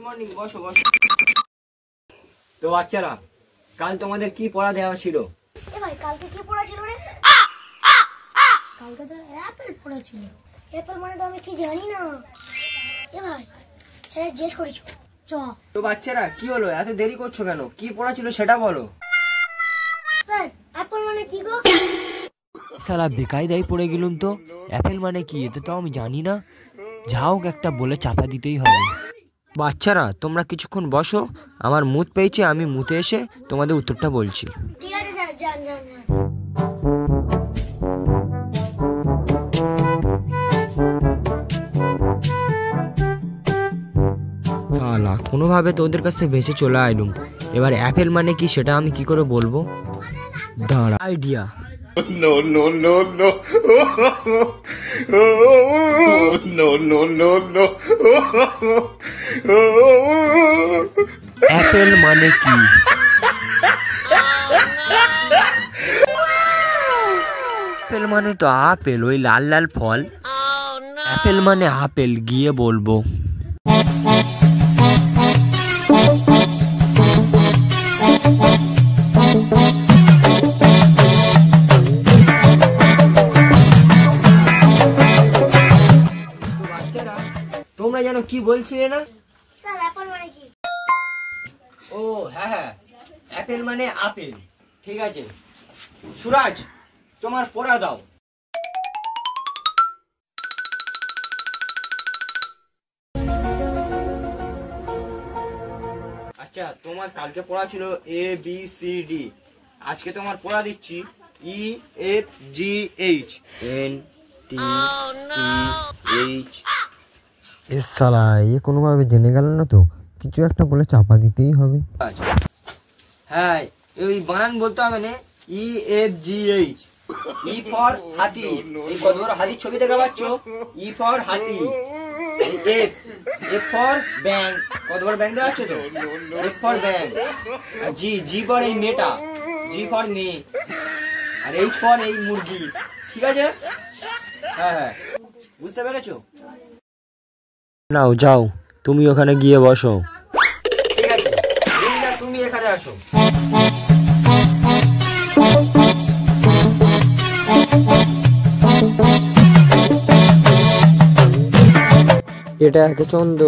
Morning, বসো বসো। তো বাচ্চারা, কাল তোমাদের কি পড়া দেওয়া ছিল? এ ভাই কালকে কি পড়া ছিল রে? কালকে তো অ্যাপেল পড়া ছিল। অ্যাপেল মানে তো আমি কি জানি না। এ ভাই স্যার জিজ্ঞেস করেছো চ। তো বাচ্চারা কি হলো, এত দেরি করছো কেন? কি পড়া ছিল সেটা বলো। স্যার অ্যাপেল মানে কি গো? সালা বেকায়দায় পড়ে গেলুম তো। অ্যাপেল মানে কি এটা তো আমি জানি না। যাও একটা বলে চাপা দিতেই হবে। বাচ্চারা তোমরা কিছুক্ষণ বসো, আমার মুত পেয়েছে, আমি মুতে এসে তোমাদের উত্তরটা বলছি। ঠিক আছে স্যার, যান যান যান। শালা কোনোভাবে তো ওদের কাছে বেঁচে চলে আইলুম। এবার অ্যাপেল মানে কি সেটা আমি কি করে বলবো? দাঁড়া, idea. No, no, no, no. No, no, no, no. Apple মানে কি? অ্যাপেল মানে তো আপেল, ওই লাল লাল ফল। অ্যাপেল মানে আপেল, গিয়ে বলবো। তোমরা জানো কি বলছিলে না? স্যার অ্যাপেল মানে কি? ও হ্যাঁ হ্যাঁ, অ্যাপেল মানে আপেল। ঠিক আছে সুরাজ, তোমার পড়া দাও। আচ্ছা, তোমার কালকে পড়া ছিল এ বি সি ডি, আজকে তোমার পড়া দিচ্ছি E F G H N T E H. এ সালা এ কোনোভাবে জেনে গেল না তো, কিছু একটা বলে চাপা দিতেই হবে। হ্যাঁ, ওই বানান বলতে হবে না, E F G H. E for হাতি, এই কত বড় হাতির ছবি দেখা পাচ্ছ? ই ফর হাতি। এফ, এফ ফর ব্যাং, কত বড় ব্যাং দেখা পাচ্ছ তো? এফ ফর ব্যাং। আর জি, জি ফর এই মেয়েটা, জি ফর মেয়ে। আর এইচ ফর এই মুরগি। ঠিক আছে? হ্যাঁ হ্যাঁ, বুঝতে পেরেছো? নাও যাও, তুমি ওখানে গিয়ে বসো। ঠিক আছে, তুমি এখানে আসো। এটা একে চন্দ্র,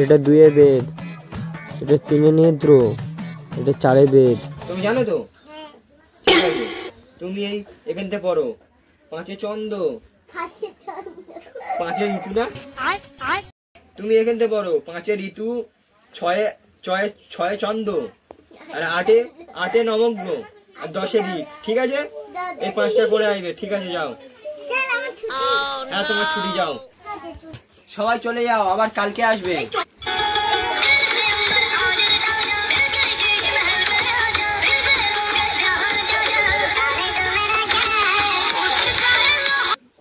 এটা দুয়ে বেদ, এটা তিনে নেত্র, এটা চারে বেদ। তুমি জানো তো? ঠিক আছে, তুমি এই এখান থেকে পড়ো। পাঁচে চন্দ্র, পাঁচে ঋতু না? তুমি এখান থেকে পড়ো, পাঁচে ঋতু, ছয়ে ছয়ে ছয়ে চন্দ্র, আর আটে আটে নবগ্ন, আর দশে ঋত। ঠিক আছে, এই পাঁচটা করে আসবে। ঠিক আছে যাও। হ্যাঁ তোমার ছুটি, যাও সবাই চলে যাও, আবার কালকে আসবে।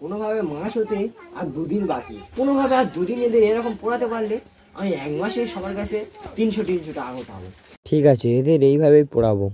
কোনোভাবে মাস হতে আর দুদিন বাকি, কোনোভাবে আর দুদিন এদের এরকম পড়াতে পারলে আমি এক মাসে সবার কাছে 300 টাকা পাবো। ঠিক আছে, এদের এইভাবেই পড়াবো।